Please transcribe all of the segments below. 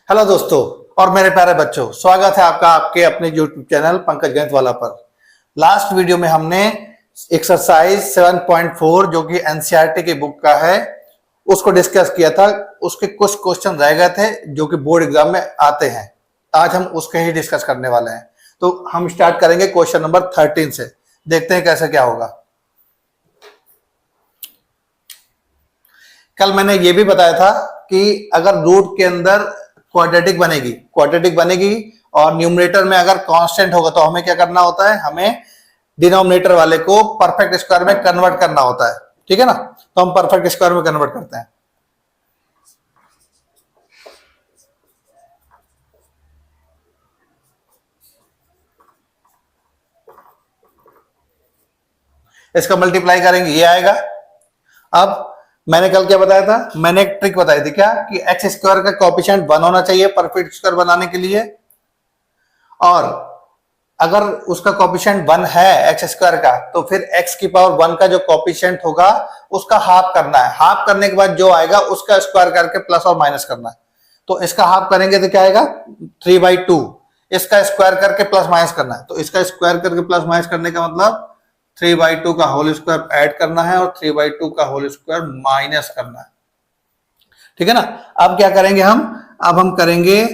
Hello दोस्तों और मेरे प्यारे बच्चों, स्वागत है आपका आपके अपने YouTube चैनल पंकज गणित वाला पर। लास्ट वीडियो में हमने एक्सरसाइज 7.4 जो कि एनसीईआरटी की बुक का है उसको डिस्कस किया था। उसके कुछ क्वेश्चन रह गए थे जो कि बोर्ड एग्जाम में आते हैं। आज हम उसके ही डिस्कस करने वाले हैं। तो हम स्टार्ट करेंगे क्वेश्चन नंबर 13 से। देखते हैं कैसे क्या होगा। कल मैंने ये भी बताया था कि अगर रूट के अंदर क्वाड्रेटिक बनेगी और न्यूमरेटर में अगर कांस्टेंट होगा तो हमें क्या करना होता है, हमें डिनोमिनेटर वाले को परफेक्ट स्क्वायर में कन्वर्ट करना होता है। ठीक है ना, तो हम परफेक्ट स्क्वायर में कन्वर्ट करते हैं। इसका मल्टीप्लाई करेंगे, ये आएगा। अब मैंने कल क्या बताया था, मैंने एक ट्रिक बताई थी क्या कि एक्स स्क्वायर का कोएफिशिएंट 1 होना चाहिए परफेक्ट स्क्वायर बनाने के लिए, और अगर उसका कोएफिशिएंट 1 है एक्स स्क्वायर का तो फिर एक्स की पावर 1 का जो कोएफिशिएंट होगा उसका हाफ करना है। हाफ करने के बाद जो आएगा उसका स्क्वायर करके प्लस और माइनस करना है। तो इसका हाफ करेंगे तो क्या आएगा 3/2। इसका स्क्वायर करके प्लस माइनस करना है, तो इसका स्क्वायर करके प्लस माइनस करने का मतलब 3/2 का होल स्क्वायर ऐड करना है और 3/2 का होल स्क्वायर माइनस करना है। ठीक है ना। अब क्या करेंगे अब हम करेंगे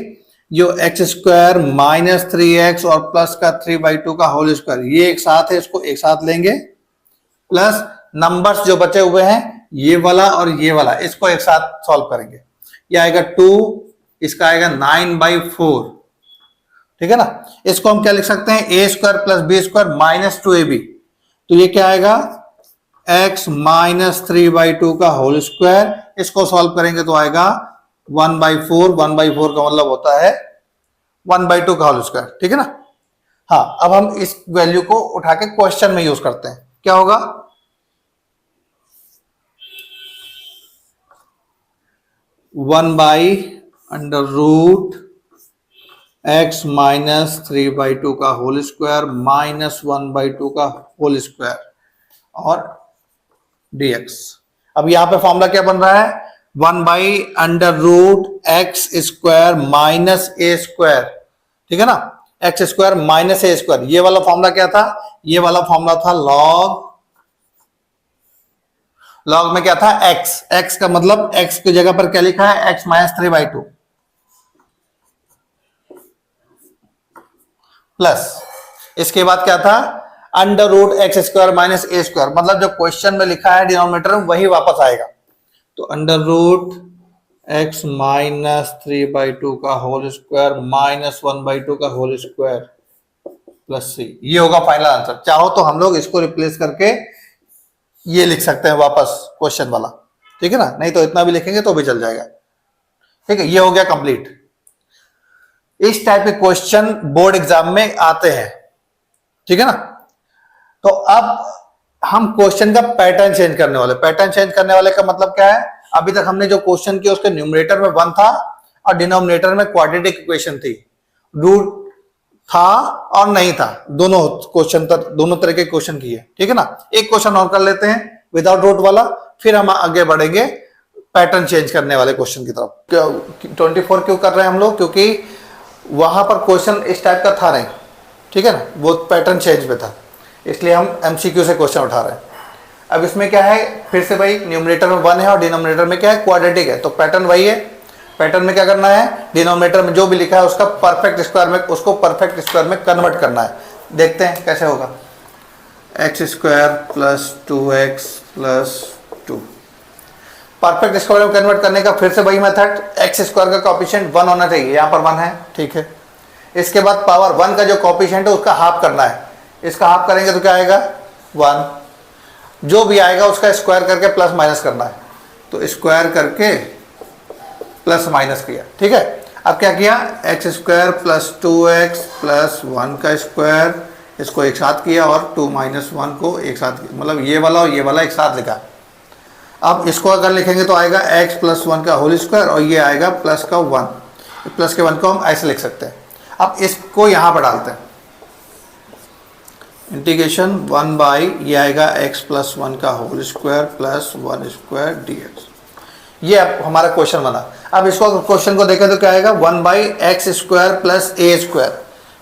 जो एक्स स्क्वायर माइनस 3x और प्लस का 3/2 का होल स्क्वायर, ये एक साथ है, इसको एक साथ लेंगे, प्लस नंबर्स जो बचे हुए हैं ये वाला और ये वाला, इसको एक साथ सॉल्व करेंगे। ये आएगा 2, इसका आएगा 9/4। ठीक है ना। इसको हम क्या लिख सकते हैं, a square plus b square minus 2ab। तो ये क्या आएगा x माइनस 3/2 का होल स्क्वायर। इसको सॉल्व करेंगे तो आएगा 1/4। 1/4 का मतलब होता है 1/2 का होल स्क्वायर। ठीक है ना। हाँ, अब हम इस वैल्यू को उठा के क्वेश्चन में यूज करते हैं। क्या होगा, one by under root x minus 3/2 का होल स्क्वायर माइनस 1/2 का होल स्क्वायर और dx। अब यहां पे फॉर्मूला क्या बन रहा है, 1/√x square minus a square. ठीक है ना, x square minus a square. ये वाला फॉर्मूला क्या था, ये वाला फॉर्मूला था लॉग में क्या था x का मतलब x की जगह पर क्या लिखा है, x माइनस 3/2 प्लस इसके बाद क्या था √x square minus a square. मतलब जो क्वेश्चन में लिखा है डिनोमिनेटर में वही वापस आएगा। तो √x माइनस 3/2 का होल स्क्वायर माइनस 1/2 का होल स्क्वायर प्लस c, ये होगा फाइनल आंसर। चाहो तो हम लोग इसको रिप्लेस करके ये लिख सकते हैं वापस क्वेश्चन वाला। ठीक है ना, नहीं तो इतना भी लिखेंगे तो भी चल जाएगा। ठीक है, ये हो गया कंप्लीट। इस टाइप के क्वेश्चन बोर्ड एग्जाम में आते हैं। ठीक है ना। तो अब हम क्वेश्चन का पैटर्न चेंज करने वाले। पैटर्न चेंज करने वाले का मतलब क्या है, अभी तक हमने जो क्वेश्चन किया उसके न्यूमरेटर में 1 था और डिनोमिनेटर में क्वाड्रेटिक इक्वेशन थी, रूट था और नहीं था, दोनों क्वेश्चन दोनों तरह के क्वेश्चन किए। ठीक है ना। एक क्वेश्चन और कर लेते हैं विदाउट रूट वाला, फिर हम आगे बढ़ेंगे पैटर्न चेंज करने वाले क्वेश्चन की तरफ। 24 क्यों कर रहे हैं हम लोग, क्योंकि वहां पर क्वेश्चन इस टाइप का था नहीं। ठीक है ना, वो पैटर्न चेंज में था, इसलिए हम एमसीक्यू से क्वेश्चन उठा रहे हैं। अब इसमें क्या है, फिर से भाई न्यूमरेटर में 1 है और डिनोमिनेटर में क्या है, क्वाड्रेटिक है। तो पैटर्न वही है। पैटर्न में क्या करना है, डिनोमिनेटर में जो भी लिखा है उसका परफेक्ट स्क्वायर में, उसको परफेक्ट स्क्वायर में कन्वर्ट करना है। देखते हैं कैसे होगा। X square plus 2x plus 2 perfect square में कन्वर्ट करने का फिर से वही मेथड, एक्स स्क्वायर का कोएफिशिएंट 1 होना चाहिए, यहां पर 1 है। ठीक है, इसके बाद पावर 1 का जो कोएफिशिएंट है उसका हाफ करना है। इसका हाफ करेंगे तो क्या आएगा 1, जो भी आएगा उसका स्क्वायर करके प्लस माइनस करना है। तो स्क्वायर करके प्लस माइनस किया। ठीक है, अब क्या किया, x square plus 2x plus 1 का स्क्वायर, इसको एक साथ किया और 2 माइनस 1 को एक साथ किया, मतलब ये वाला और ये वाला एक साथ लिखा। अब इसको अगर लिखेंगे तो आएगा x प्लस 1 का होल स्क्वायर और ये आएगा प्लस का 1। प्लस के 1 को हम ऐसे लिख सकते हैं। अब इसको यहां पर डालते हैं, इंटीग्रेशन 1 बाई ये आएगा x प्लस 1 का whole square plus 1 square dx। ये अब हमारा क्वेश्चन बना। अब इसको क्वेश्चन को देखें तो क्या आएगा, 1/x² प्लस a²।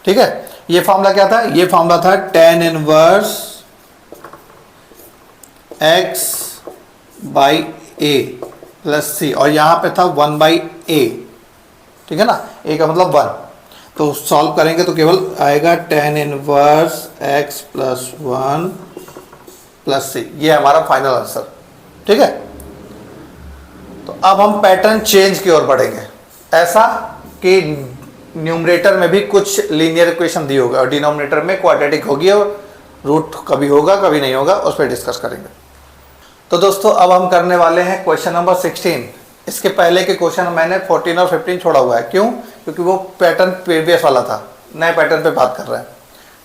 ठीक है, ये फॉर्मूला क्या था, ये फॉर्मूला था tan inverse x/a plus c, और यहां पे था 1/a। ठीक है ना, a का मतलब 1। तो सॉल्व करेंगे तो केवल आएगा tan inverse x plus 1 plus c, ये हमारा फाइनल आंसर। ठीक है, तो अब हम पैटर्न चेंज की ओर बढ़ेंगे, ऐसा कि न्यूमरेटर में भी कुछ लीनियर इक्वेशन दी होगा और डिनोमिनेटर में क्वाड्रेटिक होगी, और रूट कभी होगा कभी नहीं होगा, उस पर डिस्कस करेंगे। तो दोस्तों अब हम करने वाले हैं क्वेश्चन नंबर 16। इसके पहले के क्वेश्चन मैंने 14 और 15 छोड़ा हुआ है, क्यों, क्योंकि वो पैटर्न प्रीवियस वाला था, नए पैटर्न पे बात कर रहे हैं।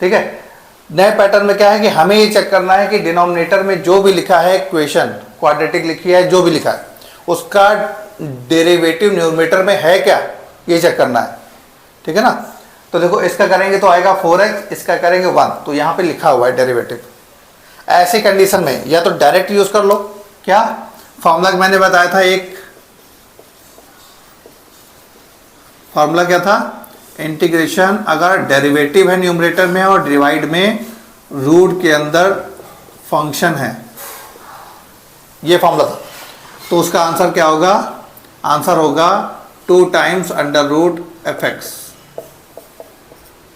ठीक है, नए पैटर्न में क्या है कि हमें ये चेक करना है कि डिनोमिनेटर में जो भी लिखा है इक्वेशन, क्वाड्रेटिक लिखी है, जो भी लिखा है, उसका डेरिवेटिव न्यूमरेटर में है क्या, ये चेक करना है। ठीक है ना, तो देखो इसका करेंगे तो आएगा 4x, इसका करेंगे 1, तो यहाँ पे लिखा हुआ है डेरिवेटिव। ऐसी कंडीशन में या तो डायरेक्ट यूज कर लो, क्या फॉर्मूला मैंने बताया था, एक फॉर्मूला क्या था, इंटीग्रेशन, अगर डेरिवेटिव है न्यूमरेटर में और डिवाइड में रूट के अंदर फंक्शन है, ये फॉर्मूला था। तो उसका आंसर क्या होगा, आंसर होगा 2 टाइम्स अंडर रूट fx।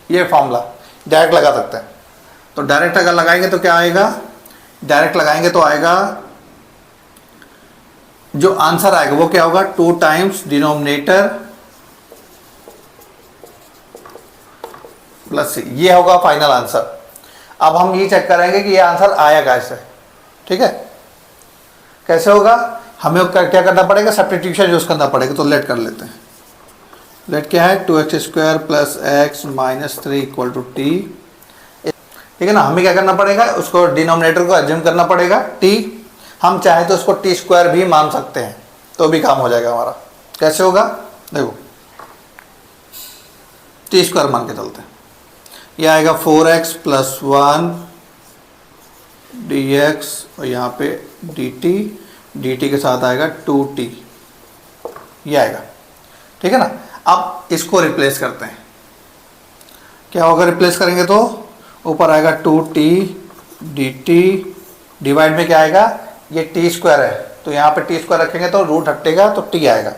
ये फॉर्मूला डायरेक्ट लगा सकते हैं। तो डायरेक्ट अगर लगाएंगे तो क्या आएगा, डायरेक्ट लगाएंगे तो आएगा, जो आंसर आएगा वो क्या होगा, 2 टाइम्स डिनोमिनेटर प्लस c, ये होगा फाइनल आंसर। अब हम ये चेक करेंगे कि ये आंसर आया कैसे। ठीक है, कैसे होगा, हमें क्या करना पड़ेगा, सब्स्टिट्यूशन यूज करना पड़ेगा। तो लेट कर लेते हैं, लेट क्या है, 2x² plus x minus 3 equal to t। ठीक है ना, हमें क्या करना पड़ेगा, उसको डिनोमिनेटर को एज्यूम करना पड़ेगा t। हम चाहे तो उसको t² भी मान सकते हैं, तो भी काम हो जाएगा हमारा। कैसे होगा, देखो t² मान के चलते हैं, ये आएगा 4x प्लस 1 dx, और यहाँ पे dt के साथ आएगा 2t, ये आएगा। ठीक है ना, अब इसको रिप्लेस करते हैं, क्या होगा, रिप्लेस करेंगे तो ऊपर आएगा 2t dt, डिवाइड में क्या आएगा, ये t² है, तो यहाँ पे t² रखेंगे तो रूट हटेगा तो t आएगा,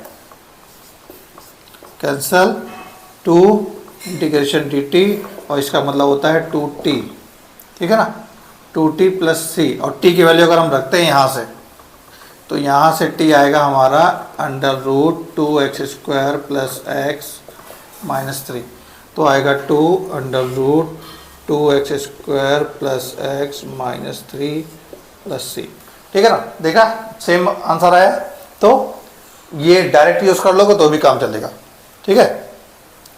कैंसल 2 इंटीग्रेशन dt, और इसका मतलब होता है 2t। ठीक है ना, 2t प्लस c, और t की वैल्यू अगर हम रखते हैं यहाँ से, तो यहाँ से t आएगा हमारा under root 2x² plus x minus 3, तो आएगा 2 under root 2x² plus x minus 3 plus c। ठीक है ना, देखा सेम आंसर आया। तो ये डायरेक्ट यूज कर लोगे तो भी काम चलेगा। ठीक है,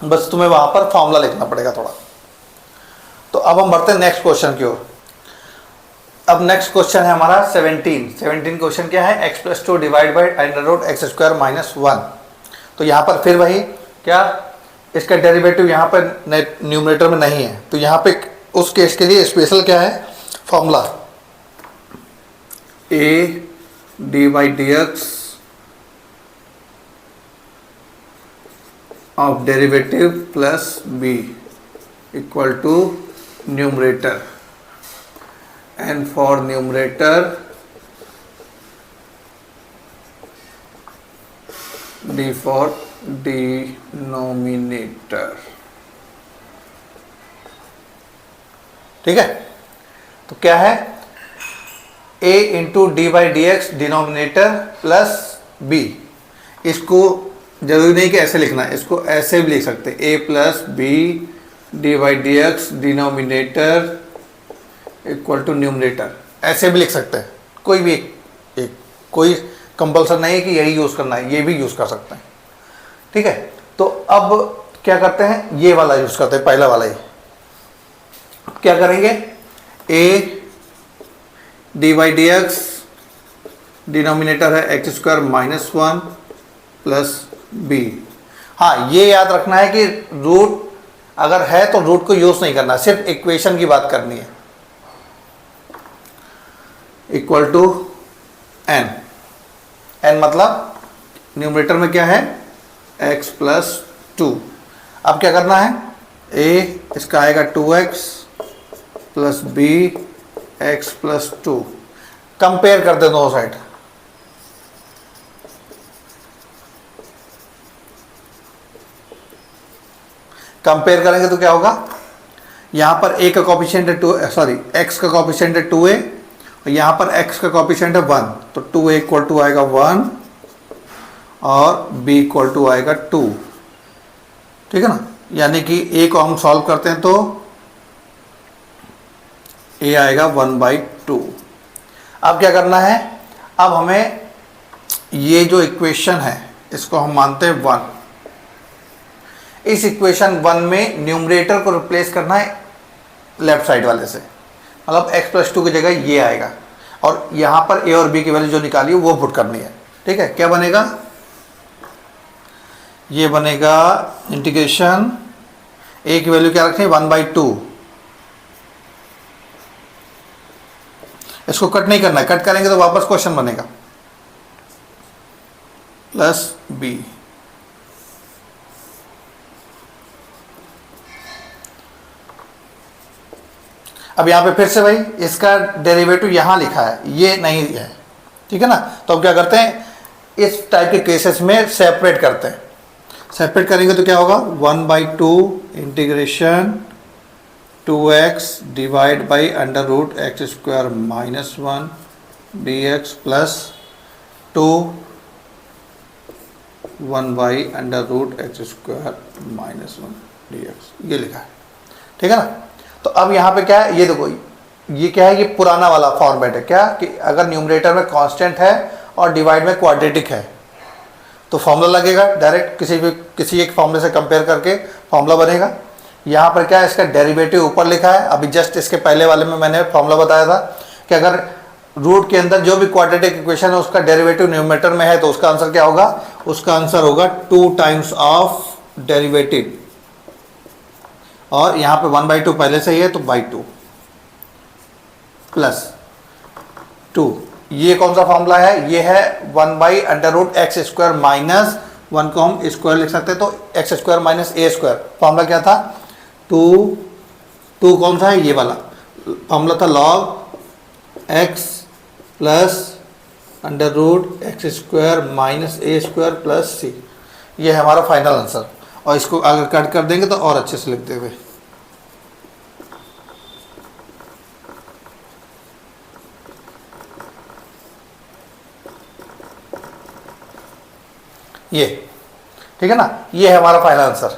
बस तुम्हें वहां पर फॉर्मूला लिखना पड़ेगा थोड़ा। तो अब हम बढ़ते हैं नेक्स्ट क्वेश्चन की ओर। अब नेक्स्ट क्वेश्चन है हमारा 17 क्वेश्चन क्या है, x plus 2 divide by under root x² minus 1। तो यहाँ पर फिर वही क्या, इसका डेरिवेटिव यहाँ पर न्यूमरेटर में नहीं है, तो यहाँ पे उस केस के लिए स्पेशल क्या है, formula a dy/dx of derivative plus b equal to numerator, and for numerator d for denominator। ठीक है, तो क्या है, a into dy/dx denominator plus b। इसको जरूरी नहीं कि ऐसे लिखना है, इसको ऐसे भी लिख सकते हैं, a plus b dy/dx denominator equal to numerator, ऐसे भी लिख सकते हैं, कोई भी एक कोई कंपल्सन नहीं है कि यही यूज़ करना है, ये भी यूज़ कर सकते हैं। ठीक है, तो अब क्या करते हैं, ये वाला यूज़ करते हैं, पहला वाला ही। क्या करेंगे, a dy/dx डिनोमिनेटर है x² माइनस 1 प्लस b। हाँ, ये याद रखना है कि रूट अगर है तो रूट को यूज़ नहीं करना, सिर्फ इक्वेशन की बात करनी है, इक्वल टू n मतलब न्यूमरेटर में क्या है x प्लस 2। अब क्या करना है, a इसका आएगा 2x plus b x plus 2। Compare कर दे दोनों साइड। कंपेयर करेंगे तो क्या होगा, यहां पर a का कॉफिशिएंट है 2, सॉरी x का कॉफिशिएंट है 2a और यहां पर x का कॉफिशिएंट है 1, तो 2a इक्वल टू आएगा 1 और b इक्वल टू आएगा 2। ठीक है ना, यानी कि a को हम सॉल्व करते हैं तो a आएगा 1/2। अब क्या करना है, अब हमें ये जो इक्वेशन है इसको हम मानते हैं 1। इस इक्वेशन 1 में न्यूमरेटर को रिप्लेस करना है लेफ्ट साइड वाले से, मतलब x प्लस 2 की जगह ये आएगा और यहाँ पर a और b की वैल्यू जो निकाली है वो पुट करनी है। ठीक है, क्या बनेगा, ये बनेगा इंटीग्रेशन a की वैल्यू क्या रखनी है 1/2। इसको कट नहीं करना है, कट करेंगे तो वापस क्वेश्चन बनेगा प्लस b। अब यहाँ पे फिर से भाई इसका डेरिवेटिव यहाँ लिखा है, ये नहीं है। ठीक है ना, तो अब क्या करते हैं, इस टाइप के केसेस में सेपरेट करते हैं। सेपरेट करेंगे तो क्या होगा 1/2 integration 2x divide by under root x square minus 1 dx plus 2 1 under root x square minus 1 dx, ये लिखा है। ठीक है ना, तो अब यहाँ पे क्या है, ये देखो ये क्या है, ये पुराना वाला फॉर्मेट है क्या, कि अगर न्यूमरेटर में कांस्टेंट है और डिवाइड में क्वाड्रेटिक है तो फॉर्मूला लगेगा डायरेक्ट, किसी एक फॉर्मूले से कंपेयर करके फॉर्मूला बनेगा। यहाँ पर क्या है, इसका डेरिवेटिव ऊपर लिखा है। अभी जस्ट इसके पहले वाले में मैंने फॉर्मूला बताया था कि अगर रूट के अंदर जो भी क्वाड्रेटिक इक्वेशन है उसका डेरिवेटिव न्यूमरेटर में है तो उसका आंसर क्या होगा, उसका आंसर होगा 2 टाइम्स ऑफ डेरिवेटिव, और यहाँ पे 1/2 पहले से ही है तो बाई 2 प्लस 2। ये कौन सा फॉर्मूला है, ये है 1/√x स्क्वायर माइनस 1 को हम स्क्वायर लिख सकते हैं तो x square minus A square. Formula क्या था 2 कौन सा है, ये वाला फॉर्मूला था log x plus √x square minus A square plus C. ये है हमारा फाइनल आंसर, और इसको अगर कट कर देंगे तो और अच्छे से लिख देंगे। ये ठीक है ना, ये है हमारा फाइनल आंसर।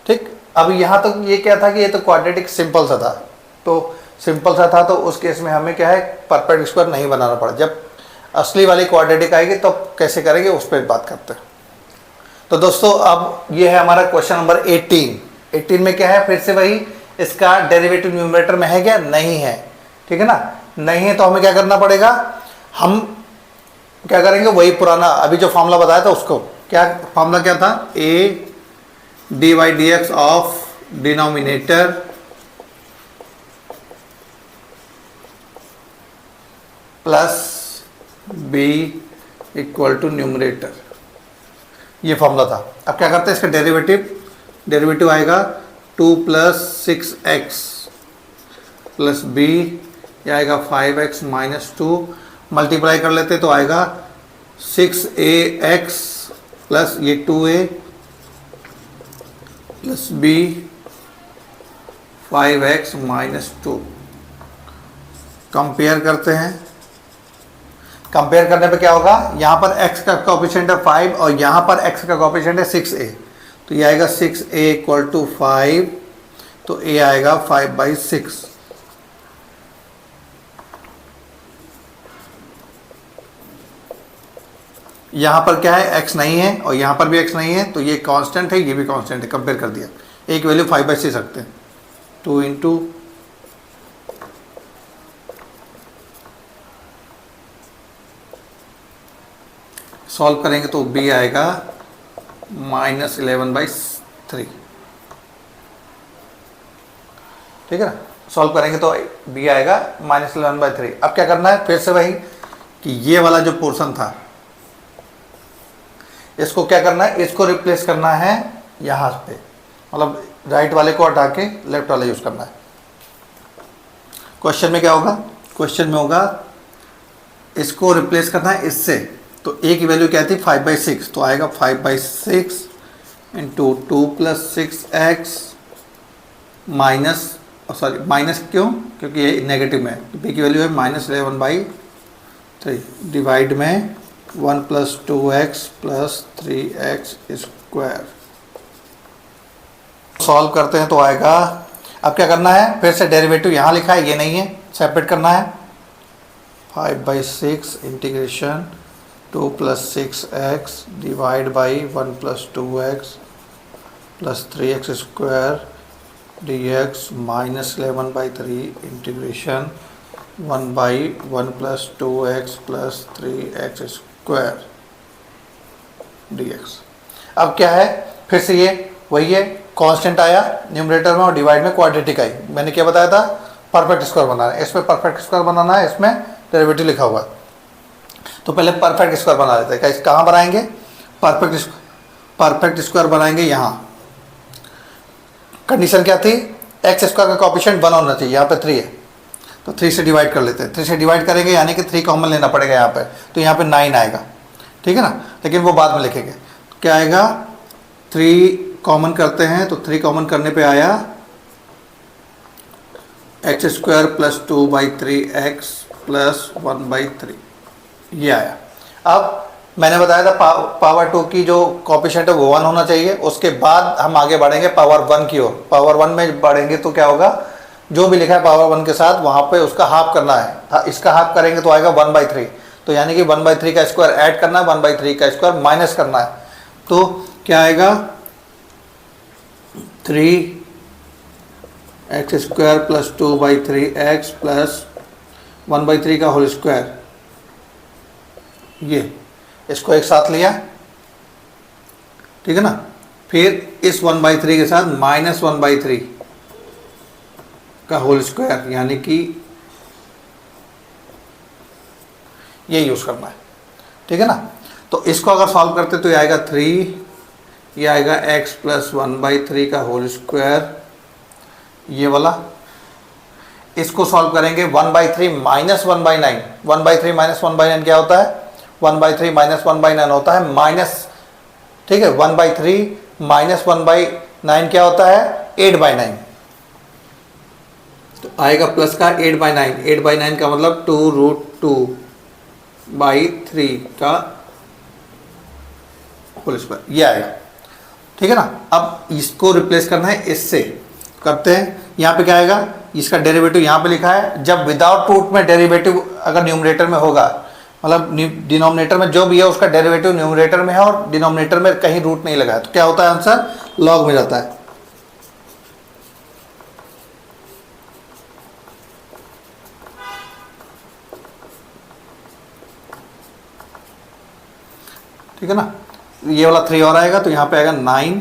ठीक, अब यहाँ तक तो ये क्या था कि ये तो क्वाड्रेटिक सिंपल सा था, तो सिंपल सा था तो उस केस में हमें क्या है परफेक्ट स्क्वायर नहीं बनाना पड़ा। जब असली वाली क्वाड्रेटिक आएगी तो कैसे करेंगे उस पर बात करते हैं। तो दोस्तों अब ये है हमारा क्वेश्चन नंबर 18 में क्या है, फिर से वही, इसका डेरिवेटिव न्यूमरेटर में है क्या, नहीं है। ठीक है ना, नहीं है तो हमें क्या करना पड़ेगा, हम क्या करेंगे वही पुराना अभी जो फॉर्मूला बताया था उसको, क्या फॉर्मूला क्या था, a dy/dx of denominator plus b equal to numerator, ये फॉर्मूला था। अब क्या करते हैं, इसका डेरिवेटिव आएगा 2 + 6x प्लस b, ये आएगा 5x माइनस 2, मल्टीप्लाई कर लेते तो आएगा 6ax प्लस ये 2a plus b 5x minus 2। Compare करते हैं, कंपेयर करने पे क्या होगा, यहाँ पर x का कोएफिशिएंट है 5 और यहाँ पर x का कोएफिशिएंट है 6a, तो ये आएगा 6a इक्वल टू 5, तो a आएगा 5/6। यहाँ पर क्या है, x नहीं है और यहाँ पर भी x नहीं है, तो ये कांस्टेंट है, ये भी कांस्टेंट है। कंपेयर कर दिया, एक वैल्यू 5/6 रखते हैं, 2 इंटू सॉल्व करेंगे तो b आएगा -11/3। ठीक है ना, सॉल्व करेंगे तो b आएगा -11/3। अब क्या करना है, फिर से वही कि ये वाला जो पोर्शन था इसको क्या करना है, इसको रिप्लेस करना है यहाँ पे, मतलब राइट वाले को हटा के लेफ्ट वाला यूज़ करना है। क्वेश्चन में क्या होगा, क्वेश्चन में होगा इसको रिप्लेस करना है इससे, तो ए की वैल्यू क्या थी 5/6, तो आएगा 5/6 into 2 + 6x minus, sorry minus क्यों, क्योंकि ये नेगेटिव में है, बी की वैल्यू है -11/3 डिवाइड में 1 + 2x + 3x²। सॉल्व करते हैं तो आएगा, अब क्या करना है, फिर से डेरिवेटिव यहाँ लिखा है, ये नहीं है, सेपरेट करना है। 5/6 integration 2 + 6x divide by 1 + 2x + 3x² dx -11/3 integration 1/1 + 2x + 3x² dx। अब क्या है, फिर से ये वही है, कांस्टेंट आया न्यूमरेटर में और डिवाइड में क्वाड्रेटिक आई। मैंने क्या बताया था, परफेक्ट स्क्वायर बनाना है, इसमें परफेक्ट स्क्वायर बनाना है, इसमें डेरिवेटिव लिखा हुआ है। तो पहले परफेक्ट स्क्वायर बना लेते हैं। कहाँ बनाएंगे, परफेक्ट स्क्वायर बनाएंगे यहाँ। कंडीशन क्या थी, x² का कोएफिशिएंट 1 होना चाहिए, यहाँ पे 3 है, तो 3 से डिवाइड कर लेते हैं। 3 से डिवाइड करेंगे यानी कि 3 कॉमन लेना पड़ेगा यहाँ पे, तो यहाँ पे 9 आएगा, ठीक है ना, लेकिन वो बाद में लिखेंगे। तो क्या आएगा, 3 कॉमन करते हैं, तो 3 कॉमन करने पे आया x² + 2/3x + 1/3, ये आया। अब मैंने बताया था पावर 2 की जो कोएफिशिएंट है वो 1 होना चाहिए, उसके बाद हम आगे बढ़ेंगे पावर 1 की ओर। पावर 1 में बढ़ेंगे तो क्या होगा, जो भी लिखा है पावर 1 के साथ वहाँ पे उसका हाफ करना है, इसका हाफ करेंगे तो आएगा 1/3, तो यानी कि 1/3 का स्क्वायर ऐड करना है, 1/3 का स्क्वायर माइनस करना है, तो क्या आएगा 3x² + 2/3x + 1/3 का होल स्क्वायर, ये इसको एक साथ लिया, ठीक है ना, फिर इस 1/3 के साथ -1/3 का होल स्क्वायर, यानी कि ये यूज करना है, ठीक है ना। तो इसको अगर सॉल्व करते तो ये आएगा 3, ये आएगा x + 1/3 का होल स्क्वायर, ये वाला। इसको सॉल्व करेंगे 1/3 - 1/9, 1/3 - 1/9 क्या होता है, 1/3 - 1/9 होता है माइनस, ठीक है, 1/3 - 1/9 क्या होता है 8/9, तो आएगा प्लस का 8/9, 8/9 का मतलब 2√2/3 का होल स्क्वायर, ये आएगा, ठीक है ना। अब इसको रिप्लेस करना है इससे, करते हैं। यहाँ पे क्या आएगा, इसका डेरिवेटिव यहाँ पे लिखा है, जब विदाउट रूट में डेरिवेटिव अगर न्यूमरेटर में होगा, मतलब डिनोमिनेटर में जो भी है उसका डेरिवेटिव न्यूमरेटर में है और डिनोमिनेटर में कहीं रूट नहीं लगा है, तो क्या होता है आंसर लॉग में जाता है। ठीक है ना, ये वाला 3 और आएगा, तो यहाँ पे आएगा 9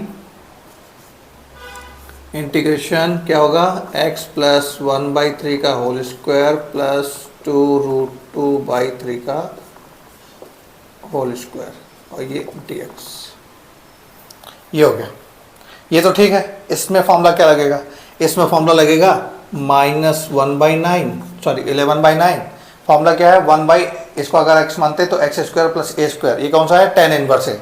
इंटीग्रेशन क्या होगा x + 1/3 का होल स्क्वायर + 2√2/3 का होल स्क्वायर, और ये dx, ये हो गया। ये तो ठीक है। इसमें फॉर्मूला क्या लगेगा, इसमें फॉर्मूला लगेगा -1/9, सॉरी 11/9। फॉर्मूला क्या है, 1/, इसको अगर x मानते तो x² + a², ये कौन सा है, tan इनवर्स है।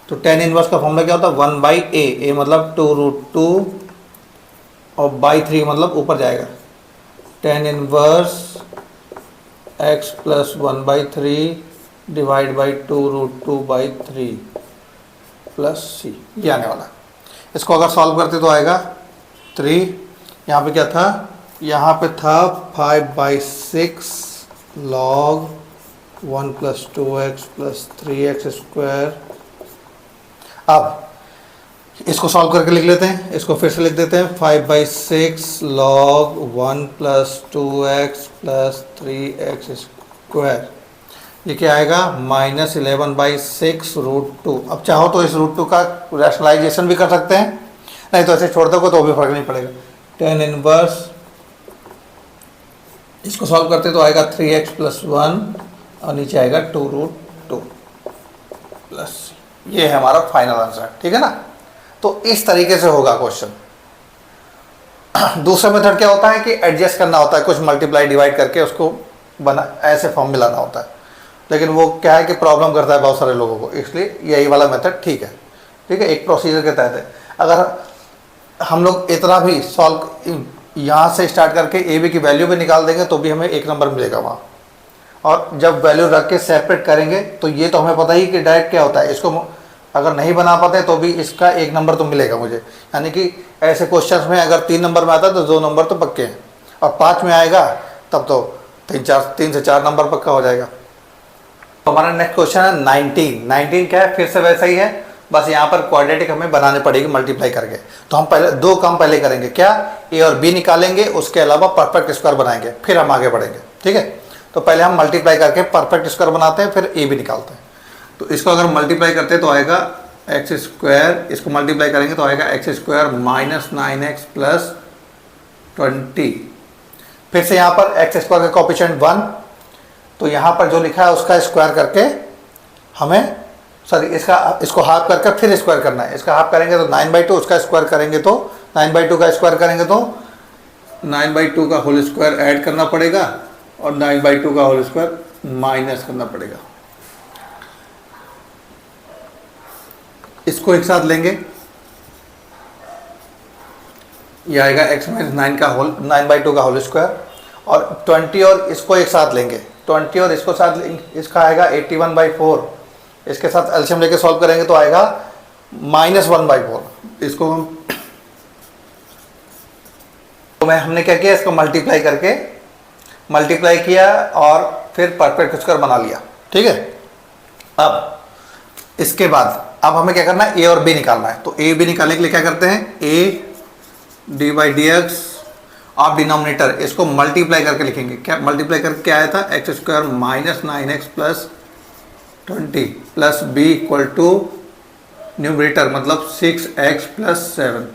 तो tan इनवर्स का फॉर्मूला क्या होता है 1/a, a मतलब 2√2 और /3 मतलब ऊपर जाएगा, tan inverse x + 1/3 divide by 2√2/3 plus c, ये आने वाला। इसको अगर सॉल्व करते तो आएगा 3, यहाँ पे क्या था, यहाँ पे था 5/6 log 1 + 2x + 3x²। अब इसको सॉल्व करके लिख लेते हैं, इसको फिर से लिख देते हैं 5/6 log 1 + 2x + 3x², ये क्या आएगा -11/6√2। अब चाहो तो इस √2 का रैशनलाइजेशन भी कर सकते हैं, नहीं तो ऐसे छोड़ दोगे तो भी फर्क नहीं पड़ेगा। tan इनवर्स, इसको सॉल्व करते तो आएगा 3x + 1 और नीचे आएगा 2√2 प्लस, ये है हमारा फाइनल आंसर, ठीक है ना। तो इस तरीके से होगा क्वेश्चन। दूसरा मेथड क्या होता है कि एडजस्ट करना होता है, कुछ मल्टीप्लाई डिवाइड करके उसको बना ऐसे फॉर्म में लाना होता है, लेकिन वो क्या है कि प्रॉब्लम करता है बहुत सारे लोगों को, इसलिए यही वाला मेथड ठीक है। ठीक है, एक प्रोसीजर के तहत है। अगर हम लोग इतना भी सॉल्व यहाँ से स्टार्ट करके ए बी की वैल्यू भी निकाल देंगे तो भी हमें 1 नंबर मिलेगा वहाँ, और जब वैल्यू रख के सेपरेट करेंगे तो ये तो हमें पता ही कि डायरेक्ट क्या होता है, इसको अगर नहीं बना पाते तो भी इसका 1 नंबर तो मिलेगा मुझे। यानी कि ऐसे क्वेश्चंस में अगर 3 नंबर में आता है तो 2 नंबर तो पक्के हैं, और 5 में आएगा तब तो 3 से 4 नंबर पक्का हो जाएगा। तो हमारा नेक्स्ट क्वेश्चन है 19 क्या है, फिर से वैसा ही है, बस यहाँ पर क्वाड्रेटिक हमें बनाने पड़ेगी मल्टीप्लाई करके। तो हम पहले 2 काम पहले करेंगे, क्या, ए और बी निकालेंगे, उसके अलावा परफेक्ट स्क्वायर बनाएंगे, फिर हम आगे बढ़ेंगे। ठीक है, तो पहले हम मल्टीप्लाई करके परफेक्ट स्क्वायर बनाते हैं, फिर ए बी निकालते हैं। तो इसको अगर मल्टीप्लाई करते हैं तो आएगा एक्स स्क्वायर, इसको मल्टीप्लाई करेंगे तो आएगा x square minus 9x plus 20। फिर से यहाँ पर एक्स स्क्वायर का कोएफिशिएंट 1, तो यहाँ पर जो लिखा है उसका स्क्वायर करके हमें, सॉरी इसको हाफ करके फिर स्क्वायर करना है। इसका हाफ करेंगे तो 9/2, उसका स्क्वायर करेंगे तो 9/2 का स्क्वायर करेंगे तो 9/2 का होल स्क्वायर ऐड करना पड़ेगा, और 9/2 का होल स्क्वायर माइनस करना पड़ेगा। इसको एक साथ लेंगे, ये आएगा x माइनस 9/2 का होल स्क्वायर, और 20 और इसको एक साथ लेंगे, 20 और इसको साथ लेंगे, इसका आएगा 81/4। इसके साथ एलसीएम लेके सॉल्व करेंगे तो आएगा -1/4। इसको हम तो हमने क्या किया, इसको मल्टीप्लाई किया और फिर परफेक्ट स्क्वायर बना लिया। ठीक है, अब इसके बाद अब हमें क्या करना है, ए और बी निकालना है। तो ए बी निकालने के लिए क्या करते हैं, ए dy/dx और डिनोमिनेटर इसको मल्टीप्लाई करके लिखेंगे। क्या मल्टीप्लाई करके क्या आया था, x square minus 9x plus 20 plus b equal to numerator मतलब 6x प्लस 7।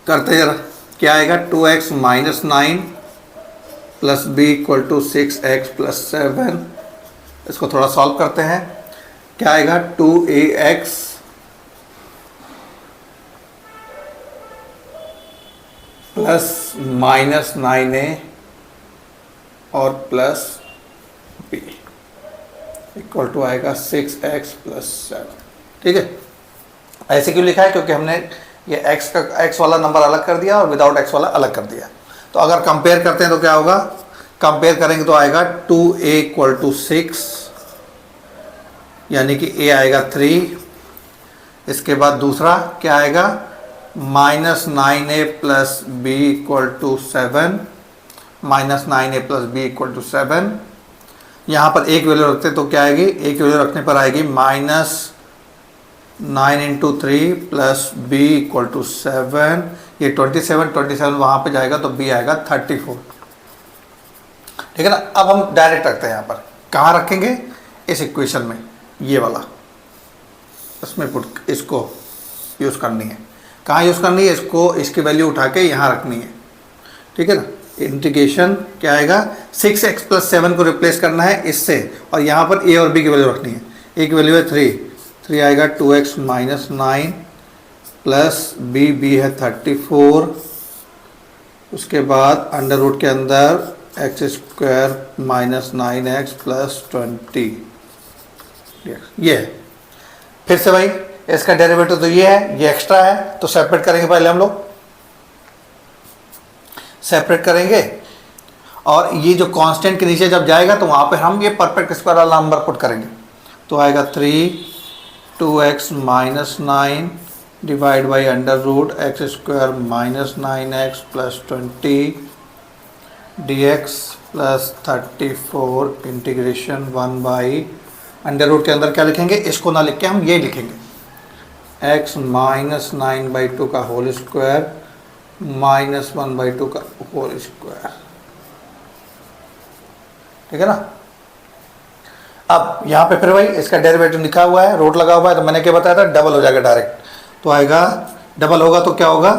करते जरा, क्या आएगा, 2x minus 9 plus b equal to 6x plus 7। इसको थोड़ा सॉल्व करते हैं, क्या आएगा, 2ax प्लस माइनस 9a और प्लस b इक्वल टू आएगा 6x प्लस 7। ठीक है, ऐसे क्यों लिखा है, क्योंकि हमने ये x वाला नंबर अलग कर दिया और विदाउट x वाला अलग कर दिया। तो अगर कंपेयर करते हैं तो क्या होगा, कंपेयर करेंगे तो आएगा 2a इक्वल टू 6, यानी कि a आएगा 3। इसके बाद दूसरा क्या आएगा, minus 9a plus b equal to 7, minus 9a plus b equal to 7। यहाँ पर एक वैल्यू रखते तो क्या आएगी, एक वैल्यू रखने पर आएगी minus 9 into 3 plus b equal to 7। ये 27 वहाँ पे जाएगा तो बी आएगा 34। ठीक है ना। अब हम डायरेक्ट रखते हैं, यहाँ पर कहाँ रखेंगे, इस इक्वेशन में, ये वाला, इसमें पुट इसको यूज़ करनी है। कहाँ यूज़ करनी है, इसको इसकी वैल्यू उठा के यहाँ रखनी है। ठीक है ना, इंटीग्रेशन क्या आएगा, 6x प्लस 7 को रिप्लेस करना है इससे, और यहाँ पर a और b की वैल्यू रखनी है। एक वैल्यू है 3 आएगा 2x माइनस 9 प्लस b है 34। उसके बाद अंडर रूट के अंदर x square minus 9x plus 20, ये है। फिर से भाई इसका डेरिवेटिव तो ये है, ये एक्स्ट्रा है, तो सेपरेट करेंगे, पहले हम लोग सेपरेट करेंगे, और ये जो कांस्टेंट के नीचे जब जाएगा तो वहाँ पे हम ये परफेक्ट स्क्वायर वाला नंबर पुट करेंगे। तो आएगा 2x minus 9 divide by under root x square minus 9x plus 20 dx plus 34 integration 1 by under root के अंदर क्या लिखेंगे, इसको ना लिख के हम ये लिखेंगे, x माइनस 9/2 का होल स्क्वायर माइनस 1/2 का होल स्क्वायर। ठीक है ना। अब यहाँ पे फिर भाई इसका डेरिवेटिव लिखा हुआ है, रूट लगा हुआ है, तो मैंने क्या बताया था, डबल हो जाएगा डायरेक्ट। तो आएगा, डबल होगा तो क्या होगा,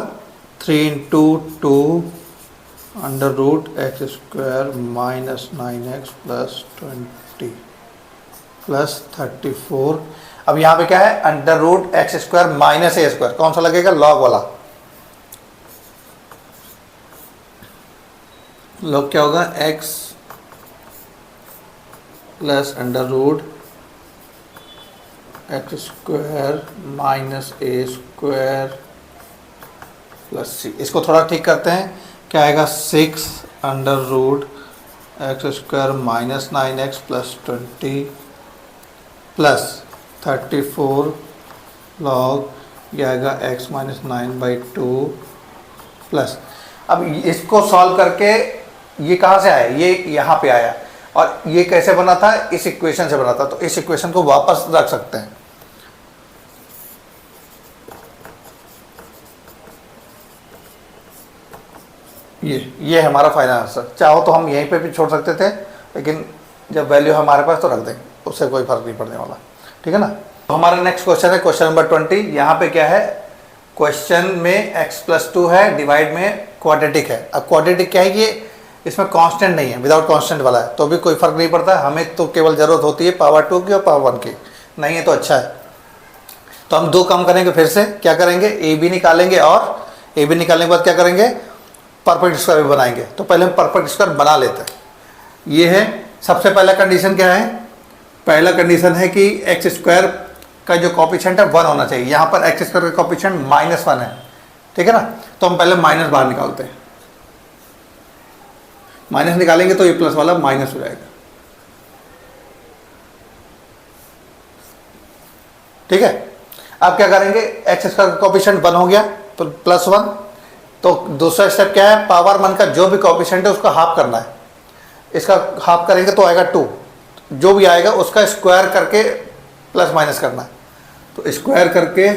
3 into 2 under root x square minus 9x plus 20 plus 34। अब यहाँ पे क्या है, under root x square minus A square, कौन सा लगेगा, लॉग वाला। लॉग क्या होगा, X plus under root x square minus A square plus C. इसको थोड़ा ठीक करते हैं, क्या आएगा, 6 under root x square minus 9x plus 20 plus 34 log ये आएगा x माइनस 9/2 प्लस। अब इसको सॉल्व करके ये कहाँ से आया, ये यहाँ पे आया, और ये कैसे बना था, इस इक्वेशन से बना था, तो इस इक्वेशन को वापस रख सकते हैं। ये हमारा फाइनल आंसर। चाहो तो हम यहीं पे भी छोड़ सकते थे, लेकिन जब वैल्यू हमारे पास तो रख देंगे, उससे कोई फर्क नहीं पड़ने वाला, ठीक है ना। तो हमारा नेक्स्ट क्वेश्चन है क्वेश्चन नंबर 20। यहाँ पे क्या है, क्वेश्चन में x+2 है, डिवाइड में क्वाड्रेटिक है। अब क्वाड्रेटिक क्या है, ये इसमें कांस्टेंट नहीं है, विदाउट कांस्टेंट वाला है, तो भी कोई फर्क नहीं पड़ता, हमें तो केवल ज़रूरत होती है पावर 2 की और पावर 1 की, नहीं है तो अच्छा है। तो हम दो काम करेंगे, फिर से क्या करेंगे, ए बी निकालेंगे, और ए बी निकालने के बाद क्या करेंगे, परफेक्ट स्क्वायर भी बनाएंगे। तो पहले हम परफेक्ट स्क्वायर बना लेते हैं। ये है सबसे पहला कंडीशन, क्या है, पहला कंडीशन है कि एक्स स्क्वायर का जो कोएफिशिएंट है 1 होना चाहिए। यहाँ पर एक्स स्क्वायर का कोएफिशिएंट -1 है, ठीक है ना। तो हम पहले माइनस बाहर निकालते हैं, माइनस निकालेंगे तो ये प्लस वाला माइनस हो जाएगा, ठीक है। अब क्या करेंगे, एक्स स्क्वायर का कोएफिशिएंट 1 हो गया तो +1, तो दूसरा स्टेप क्या है, पावर 1 का जो भी कोएफिशिएंट है उसका हाफ करना है। इसका हाफ करेंगे तो आएगा 2, जो भी आएगा उसका स्क्वायर करके प्लस माइनस करना है। तो स्क्वायर करके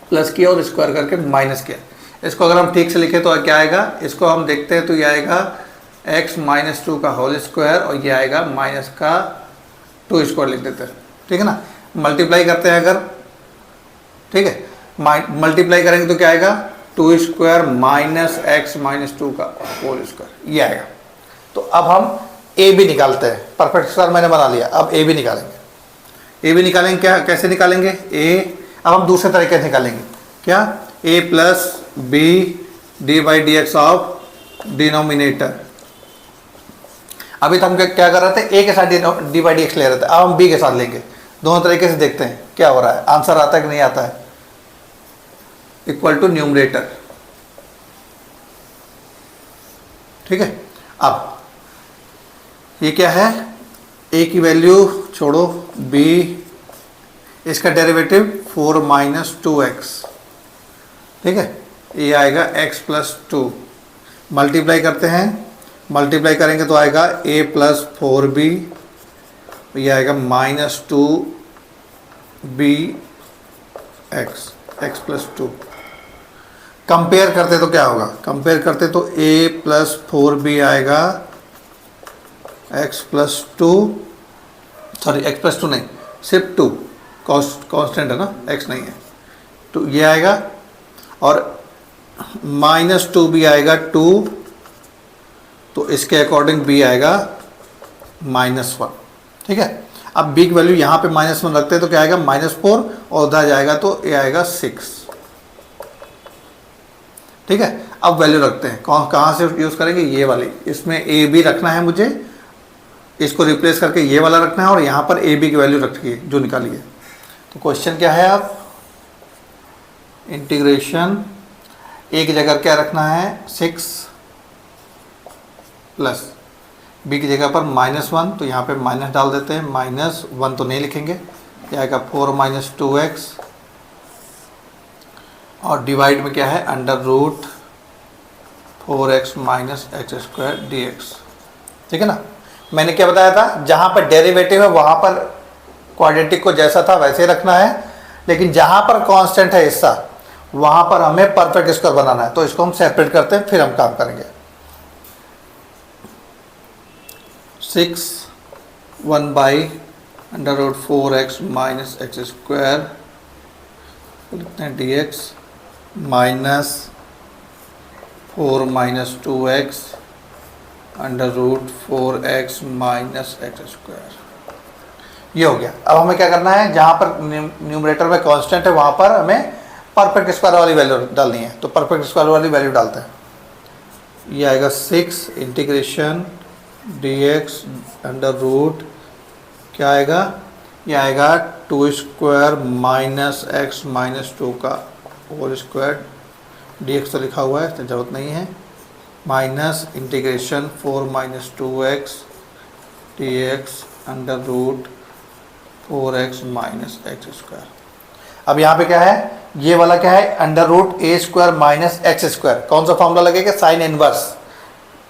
प्लस किया और स्क्वायर करके माइनस किया। इसको अगर हम ठीक से लिखें तो क्या आएगा, इसको हम देखते हैं तो ये आएगा x माइनस 2 का होल स्क्वायर, और ये आएगा माइनस का 2 स्क्वायर लिख देते हैं, ठीक है ना। मल्टीप्लाई करते हैं अगर, ठीक है, मल्टीप्लाई करेंगे तो क्या आएगा, 2 स्क्वायर माइनस एक्स माइनस 2 का होल स्क्वायर, ये आएगा। तो अब हम ए बी निकालते हैं, परफेक्ट स्क्वायर मैंने बना लिया, अब ए बी निकालेंगे। ए बी निकालेंगे, क्या कैसे निकालेंगे, ए अब हम दूसरे तरीके से निकालेंगे, क्या, a plus b d by d x of denominator. अभी तो हम क्या कर रहे थे, a के साथ डी बाई डी एक्स ले रहे थे, अब हम b के साथ लेंगे। दोनों तरीके से देखते हैं क्या हो रहा है, आंसर आता है कि नहीं आता है। इक्वल टू न्यूमरेटर, ठीक है। अब ये क्या है, a की वैल्यू छोड़ो, b इसका डेरिवेटिव 4 माइनस 2x, ठीक है, ये आएगा x प्लस 2। मल्टीप्लाई करते हैं, मल्टीप्लाई करेंगे तो आएगा a प्लस 4b, ये आएगा minus 2b x plus 2। Compare करते तो क्या होगा, कंपेयर करते तो a प्लस 4b आएगा x plus 2, sorry x plus 2 नहीं, सिर्फ 2, कांस्टेंट है ना, x नहीं है, तो ये आएगा, और माइनस 2b आएगा 2, तो इसके अकॉर्डिंग b आएगा -1, ठीक है। अब b की वैल्यू यहाँ पे -1 रखते हैं तो क्या आएगा, -4, और उधर जाएगा तो ये आएगा 6, ठीक है। अब वैल्यू रखते हैं, कहाँ से यूज़ करेंगे, ये वाली, इसमें a b रखना है मुझे, इसको रिप्लेस करके ये वाला रखना है, और यहाँ पर a b की वैल्यू रखिए जो निकालिए। तो क्वेश्चन क्या है, आप इंटीग्रेशन a की जगह क्या रखना है, 6 प्लस b की जगह पर -1, तो यहाँ पे माइनस डाल देते हैं, -1 तो नहीं लिखेंगे, ये आएगा 4 माइनस 2x, और डिवाइड में क्या है, under root 4x minus x square d x, ठीक है ना। मैंने क्या बताया था, जहाँ पर डेरिवेटिव है वहाँ पर क्वाड्रेटिक को जैसा था वैसे रखना है, लेकिन जहाँ पर कांस्टेंट है हिस्सा, वहाँ पर हमें परफेक्ट स्क्वायर बनाना है। तो इसको हम सेपरेट करते हैं, फिर हम काम करेंगे। 6 1 by under root 4x minus x square लिखते हैं d x, minus 4 minus 2x under root 4x minus x square, ये हो गया। अब हमें क्या करना है, जहाँ पर न्यूमरेटर में कांस्टेंट है वहाँ पर हमें परफेक्ट स्क्वायर वाली वैल्यू डालनी है। तो परफेक्ट स्क्वायर वाली वैल्यू डालते हैं। ये आएगा 6 इंटीग्रेशन dx अंडर रूट क्या आएगा, ये आएगा 2 स्क्वायर माइनस एक्स माइनस 2 का होल स्क्वायर, dx तो लिखा हुआ है तो ज़रूरत नहीं है, minus integration 4 minus 2x dx under root 4x minus x square. अब यहाँ पे क्या है, ये वाला क्या है, under root a square minus x square. कौन सा फॉर्मूला लगेगा, साइन इनवर्स,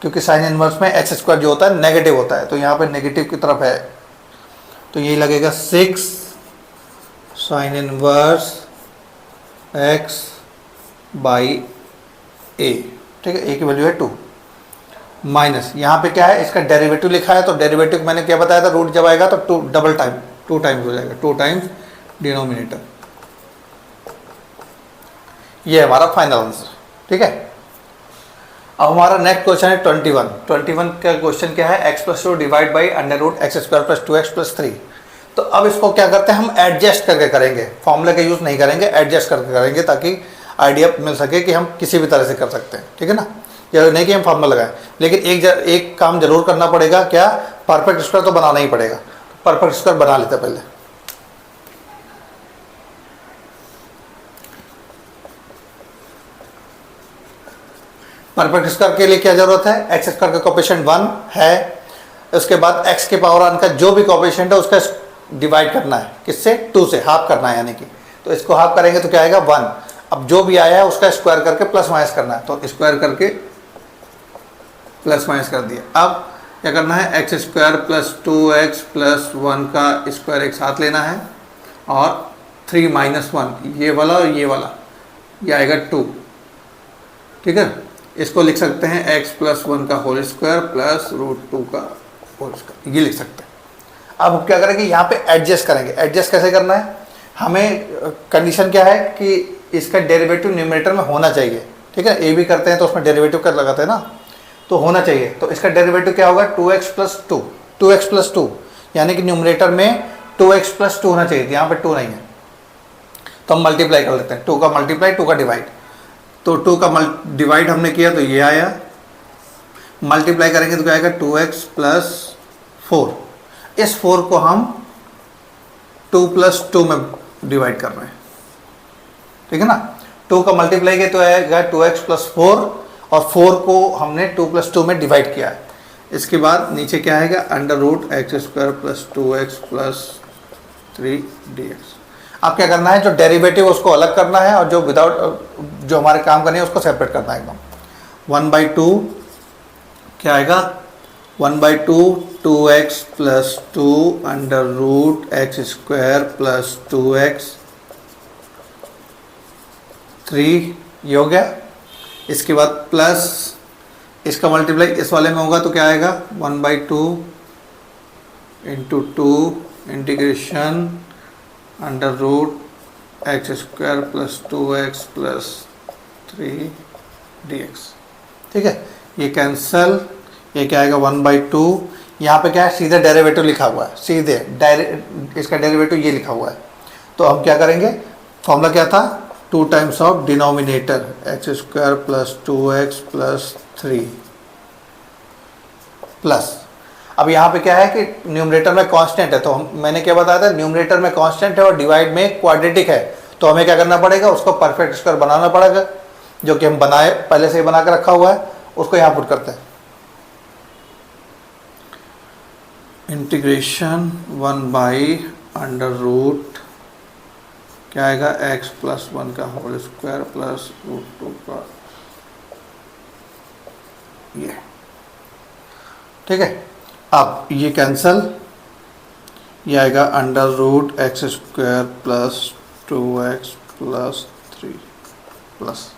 क्योंकि साइन इनवर्स में एक्स स्क्वायर जो होता है नेगेटिव होता है, तो यहाँ पे नेगेटिव की तरफ है, तो यही लगेगा 6 साइन इनवर्स एक्स बाई ए, ठीक है, ए की वैल्यू है 2 माइनस, यहाँ पे क्या है, इसका डेरिवेटिव लिखा है, तो डेरिवेटिव मैंने क्या बताया था, रूट जब आएगा तो 2 टाइम्स हो जाएगा, 2 टाइम्स डिनोमिनेटर। ये हमारा फाइनल आंसर, ठीक है। अब हमारा नेक्स्ट क्वेश्चन है 21 का क्वेश्चन क्या है, x plus 2 divide by under root x square plus 2x plus 3। तो अब इसको क्या करते हैं, हम एडजस्ट करके करेंगे, फॉर्मूले का यूज़ नहीं करेंगे, एडजस्ट करके करेंगे ताकि आइडिया मिल सके कि हम किसी भी तरह से कर सकते हैं, ठीक है ना। जरूरी नहीं कि हम फॉर्मूला लगाएं, लेकिन एक काम जरूर करना पड़ेगा, क्या, परफेक्ट स्क्वायर तो बनाना ही पड़ेगा। परफेक्ट स्क्वायर बना लेते पहले। परफेक्ट स्क्वायर के लिए क्या जरूरत है, एक्स स्क्वायर का कोएफिशिएंट 1 है, उसके बाद एक्स के पावर 1 का जो भी कोएफिशिएंट है उसका डिवाइड करना है, किससे, 2 से, हाफ करना है यानी कि, तो इसको हाफ करेंगे तो क्या आएगा 1। अब जो भी आया है उसका स्क्वायर करके प्लस माइनस करना है, तो स्क्वायर करके प्लस माइनस कर दिया। अब क्या करना है, x square plus 2x plus 1 का स्क्वायर एक साथ लेना है, और 3 माइनस 1 ये वाला और ये वाला, ये आएगा 2, ठीक है। इसको लिख सकते हैं x प्लस 1 का होल स्क्वायर प्लस रूट 2 का होल स्क्वायर, ये लिख सकते हैं। अब हम क्या करेंगे, यहाँ पे एडजस्ट करेंगे। एडजस्ट कैसे करना है, हमें कंडीशन क्या है कि इसका डेरिवेटिव न्यूमरेटर में होना चाहिए, ठीक है। ए भी करते हैं तो उसमें डेरिवेटिव कर लगाते हैं ना, तो होना चाहिए। तो इसका डेरिवेटिव क्या होगा, 2x प्लस 2 यानी कि न्यूमरेटर में 2x प्लस 2 होना चाहिए, यहाँ पे 2 नहीं है, तो हम मल्टीप्लाई कर लेते हैं, 2 का मल्टीप्लाई 2 का डिवाइड, तो 2 का डिवाइड हमने किया तो ये आया, मल्टीप्लाई करेंगे तो क्या आएगा 2x प्लस 4। इस 4 को हम 2 प्लस 2 में डिवाइड कर रहे हैं, ठीक है ना। 2 का मल्टीप्लाई किया तो आएगा 2x प्लस 4, और 4 को हमने 2 प्लस 2 में डिवाइड किया है। इसके बाद नीचे क्या आएगा, under root x square plus 2x plus 3 dx। अब क्या करना है, जो डेरिवेटिव उसको अलग करना है, और जो विदाउट जो हमारे काम करने है उसको सेपरेट करना है एकदम। 1/2 क्या आएगा, 1/2 2x plus 2 under root x square plus 2x 3, ये हो गया। इसके बाद प्लस इसका मल्टीप्लाई इस वाले में होगा तो क्या आएगा, 1/2 into 2 integration under root x square plus 2x plus 3 dx, ठीक है। ये कैंसल, ये क्या आएगा 1/2, यहाँ पे क्या है, सीधे डेरिवेटिव लिखा हुआ है, सीधे इसका डेरिवेटिव ये लिखा हुआ है। तो हम क्या करेंगे, फॉर्मूला क्या था, 2 times of denominator x square plus 2x plus 3 plus, अब यहाँ पे क्या है कि न्यूमरेटर में कांस्टेंट है, तो मैंने क्या बताया था, न्यूमरेटर में कांस्टेंट है और डिवाइड में क्वाड्रेटिक है, तो हमें क्या करना पड़ेगा, उसको परफेक्ट स्क्वायर बनाना पड़ेगा, जो कि हम बनाए पहले से ही बना के रखा हुआ है, उसको यहाँ पुट करते हैं। इंटीग्रेशन 1/√, क्या आएगा, x प्लस 1 का होल स्क्वायर प्लस रूट 2 का, ये, ठीक है। अब ये कैंसल, ये आएगा under root x square plus 2x plus 3 plus,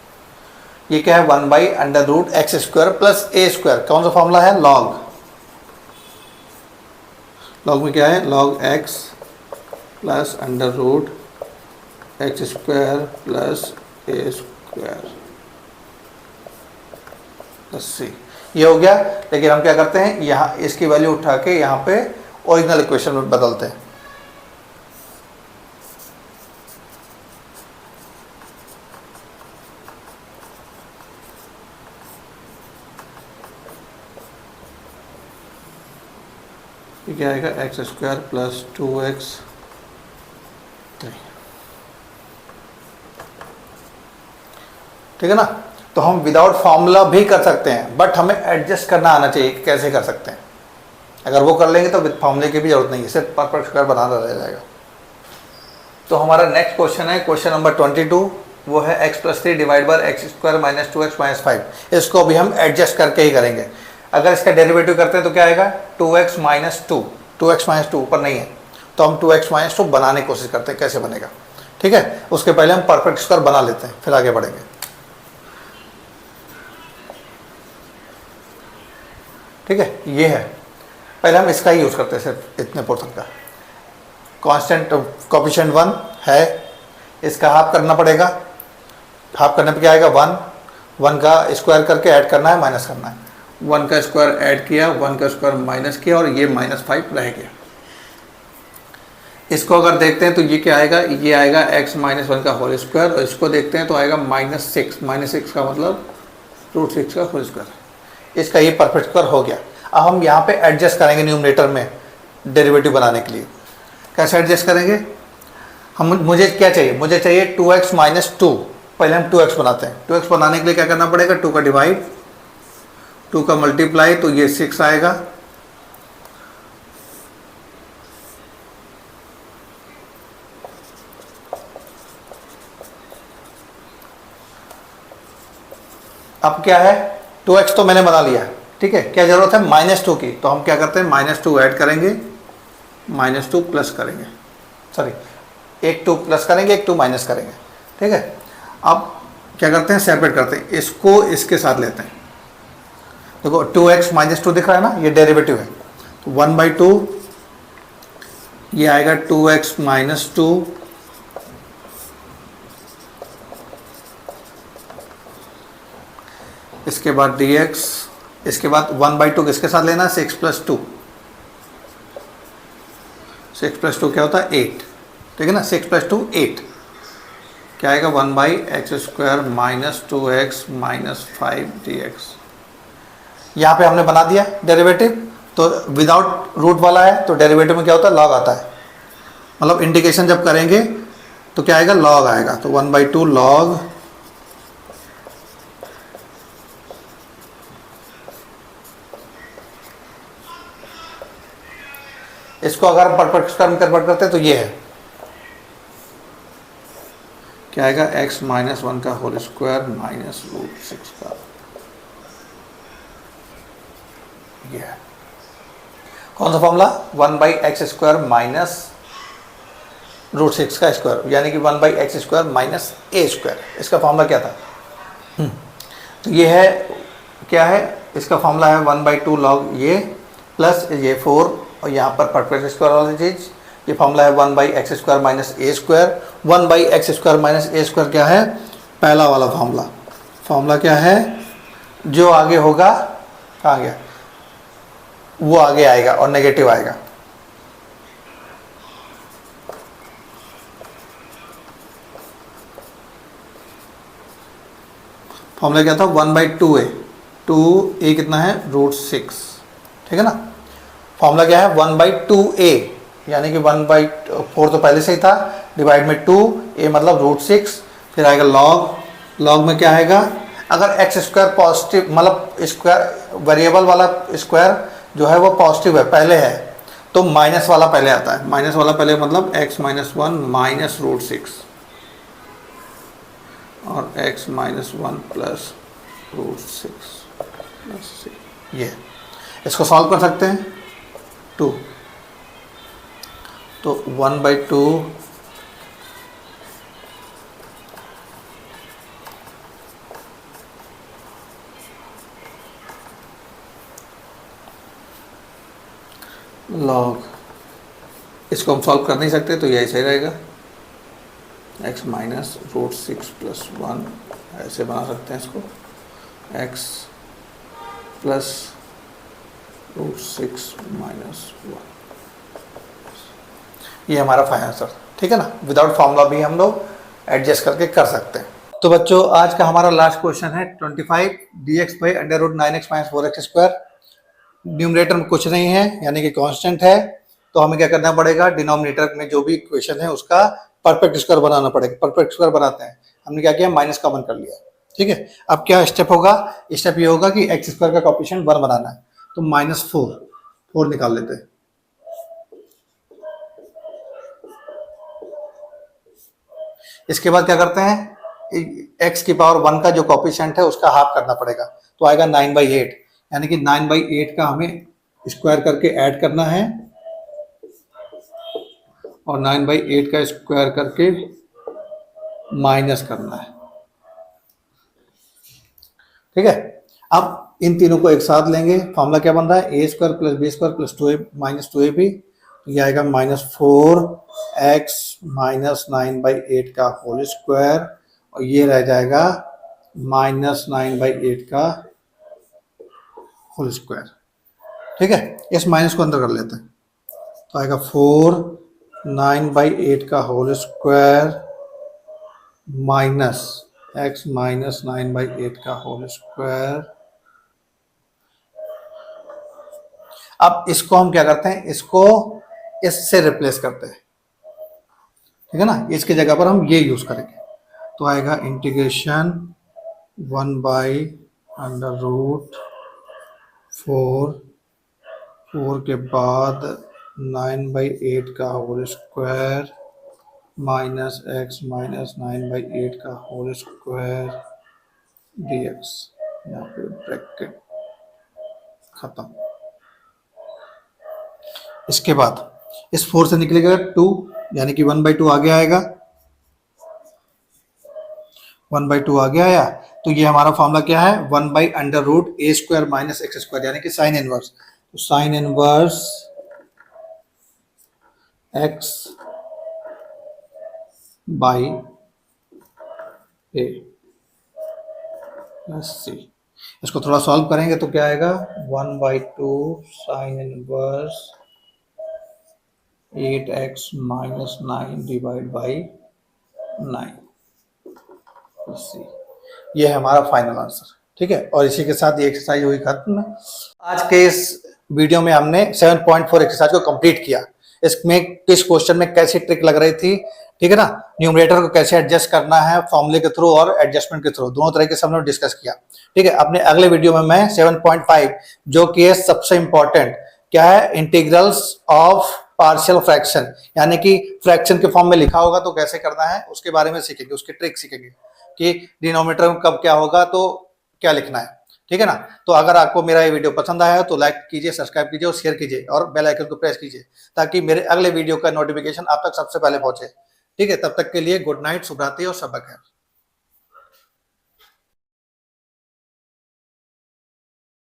ये क्या है, 1/√x square plus a square. कौन सा फॉर्मूला है, लॉग में क्या है, log x plus under root x square plus a square plus c, ये हो गया। लेकिन हम क्या करते हैं, यहाँ इसकी वैल्यू उठा के यहाँ पे ओरिजिनल इक्वेशन में बदलते हैं, ये क्या आएगा एक्स स्क्वायर प्लस 2x 3। ठीक है ना। तो हम विदाउट फॉर्मूला भी कर सकते हैं, बट हमें एडजस्ट करना आना चाहिए कि कैसे कर सकते हैं। अगर वो कर लेंगे तो विद फॉर्मूले की भी जरूरत नहीं है, सिर्फ परफेक्ट स्क्वायर बनाना रह जाएगा। तो हमारा नेक्स्ट क्वेश्चन है क्वेश्चन नंबर 22, वो है x plus 3 divide by x square minus 2x minus 5। इसको भी हम एडजस्ट करके ही करेंगे। अगर इसका डेरिवेटिव करते हैं तो क्या आएगा 2x माइनस 2, 2x माइनस 2 ऊपर नहीं है, तो हम 2x माइनस 2 बनाने की कोशिश करते हैं कैसे बनेगा। ठीक है, उसके पहले हम परफेक्ट स्क्वायर बना लेते हैं, फिर आगे बढ़ेंगे। ठीक है, ये है, पहले हम इसका ही यूज़ करते हैं, सिर्फ इतने पोर्शन का। कांस्टेंट कोएफिशिएंट 1 है, इसका हाफ करना पड़ेगा। हाफ करने पे क्या आएगा 1, 1 का स्क्वायर करके ऐड करना है, माइनस करना है। 1 का स्क्वायर ऐड किया, 1 का स्क्वायर माइनस किया, और ये -5 रह गया। इसको अगर देखते हैं तो ये क्या आएगा, ये आएगा x माइनस 1 का होल स्क्वायर, और इसको देखते हैं तो आएगा -6, -6 का मतलब √6 का होल स्क्वायर। इसका ये परफेक्ट स्क्वायर हो गया। अब हम यहाँ पे एडजस्ट करेंगे न्यूमरेटर में डेरिवेटिव बनाने के लिए। कैसे एडजस्ट करेंगे, मुझे क्या चाहिए, मुझे चाहिए 2x माइनस 2। पहले हम 2x बनाते हैं। 2x बनाने के लिए क्या करना पड़ेगा, 2 का डिवाइड, 2 का मल्टीप्लाई, तो ये 6 आएगा। अब क्या है, 2x तो मैंने बना लिया है। ठीक है, क्या जरूरत है -2 की, तो हम क्या करते हैं -2 ऐड करेंगे, -2 प्लस करेंगे, सॉरी एक 2 प्लस करेंगे, एक 2 माइनस करेंगे। ठीक है, अब क्या करते हैं, सेपरेट करते हैं, इसको इसके साथ लेते हैं। देखो 2x माइनस 2 दिख रहा है ना, ये डेरिवेटिव है, तो 1/2 ये आएगा 2x माइनस 2 इसके बाद dx, इसके बाद 1/2 किसके साथ लेना है, 6 प्लस 2, 6 प्लस 2 क्या होता है 8। ठीक है ना, 6 प्लस 2 8, क्या आएगा 1/x square minus 2x minus 5 dx। यहाँ पे हमने बना दिया डेरिवेटिव, तो विदाउट रूट वाला है, तो डेरिवेटिव में क्या होता है लॉग आता है, मतलब इंटीग्रेशन जब करेंगे तो क्या आएगा लॉग आएगा, तो 1/2 लॉग इसको अगर परफेक्ट स्क्वायर में कन्वर्ट करते हैं तो ये है, क्या आएगा x माइनस 1 का होल स्क्वायर माइनस √6 का, ये है कौन सा फॉर्मूला, 1/x स्क्वायर माइनस √6 का स्क्वायर, यानी कि 1/x square minus a square. इसका फॉर्मूला क्या था, तो ये है, क्या है इसका फॉर्मूला है 1/2 लॉग ये प्लस ये 4, और यहाँ पर परफेक्ट स्क्वायर वाली चीज़, ये फॉर्मूला है 1/x square minus a square. 1/x square minus a square क्या है, पहला वाला फॉर्मूला। फॉर्मूला क्या है, जो आगे होगा कहाँ गया, वो आगे आएगा और नेगेटिव आएगा। फॉर्मूला क्या था 1/2a, 2a कितना है √6। ठीक है ना, फॉर्मूला क्या है 1/2a, यानी कि 1/4 तो पहले से ही था, डिवाइड में 2a मतलब √6, फिर आएगा लॉग, लॉग में क्या आएगा, अगर x स्क्वायर पॉजिटिव मतलब स्क्वायर वेरिएबल वाला स्क्वायर जो है वो पॉजिटिव है पहले है, तो माइनस वाला पहले आता है, माइनस वाला पहले मतलब x माइनस 1 माइनस √6 और x माइनस 1 प्लस √6 प्लस 6, ये इसको सॉल्व कर सकते हैं 2, तो 1/2 लॉग, इसको हम सॉल्व कर नहीं सकते तो यही सही रहेगा, x माइनस √6 प्लस 1, ऐसे बना सकते हैं इसको, x प्लस √6 माइनस 1, ये हमारा फाइनल आंसर। ठीक है ना, विदाउट फॉर्मूला भी हम लोग एडजस्ट करके कर सकते हैं। तो बच्चों आज का हमारा लास्ट क्वेश्चन है 25 dx by √9x minus 4x square. Numerator में कुछ नहीं है यानी कि कांस्टेंट है, तो हमें क्या करना पड़ेगा, डिनोमिनेटर में जो भी इक्वेशन है उसका परफेक्ट स्क्वायर बनाना पड़ेगा। परफेक्ट स्क्वायर बनाते हैं, हमने क्या किया, माइनस कॉमन कर लिया। ठीक है, अब क्या स्टेप होगा, स्टेप ये होगा कि एक्स स्क्वायर का कोएफिशिएंट 1 बनाना है, तो -4 निकाल लेते हैं। इसके बाद क्या करते हैं, एक्स की पावर 1 का जो कोएफिशिएंट है उसका हाफ करना पड़ेगा, तो आएगा 9/8, यानी कि 9/8 का हमें स्क्वायर करके ऐड करना है और 9/8 का स्क्वायर करके माइनस करना है। ठीक है, अब इन तीनों को एक साथ लेंगे, फॉर्मूला क्या बन रहा है, a² + b² + 2a - 2ab, ये आएगा -4x - 9/8 का होल स्क्वायर, और ये रह जाएगा -9/8 का होल स्क्वायर। ठीक है, इस माइनस को अंदर कर लेते हैं, तो आएगा 4 9/8 का होल स्क्वायर माइनस x - 9/8 का होल स्क्वायर। अब इसको हम क्या करते हैं, इसको इससे रिप्लेस करते हैं। ठीक है ना, इसकी जगह पर हम ये यूज करेंगे, तो आएगा इंटीग्रेशन 1/√4 के बाद 9/8 का होल स्क्वायर माइनस x - 9/8 का होल स्क्वायर dx, यहाँ पे ब्रैकेट खत्म। इसके बाद इस 4 से निकलेगा 2, यानी कि 1/2 आगे आएगा, 1/2 आगे आया, तो ये हमारा फॉर्मूला क्या है, 1/√a² - x², यानी कि साइन इनवर्स, तो sine inverse x by a plus c। इसको थोड़ा सॉल्व करेंगे तो क्या आएगा, 1/2 sine inverse 8x - 9 divide by 9 plus c। ये है हमारा फाइनल आंसर। ठीक है, और इसी के साथ ये एक्सरसाइज हुई खत्म। आज के इस वीडियो में हमने 7.4 एक्सरसाइज को कंप्लीट किया। इसमें किस क्वेश्चन में कैसी ट्रिक लग रही थी, ठीक है ना, न्यूमरेटर को कैसे एडजस्ट करना है फॉर्मूले के थ्रू और एडजस्टमेंट के थ्रू, दोनों तरीके से हमने डिस्कस किया। ठीक है, अपने अगले वीडियो में मैं 7.5 जो कि है सबसे इंपॉर्टेंट, क्या है, इंटीग्रल्स ऑफ पार्शियल फ्रैक्शन, यानी कि फ्रैक्शन के फॉर्म में लिखा होगा तो कैसे करना है उसके बारे में सीखेंगे, उसकी ट्रिक सीखेंगे कि डिनोमिनेटर में कब क्या होगा तो क्या लिखना है। ठीक है ना, तो अगर आपको मेरा ये वीडियो पसंद आया तो लाइक कीजिए, सब्सक्राइब कीजिए और शेयर कीजिए और बेल आइकन को प्रेस कीजिए ताकि मेरे अगले वीडियो का नोटिफिकेशन आप तक सबसे पहले पहुंचे। ठीक है, तब तक के लिए गुड नाइट, शुभ रात्रि और सब खैर।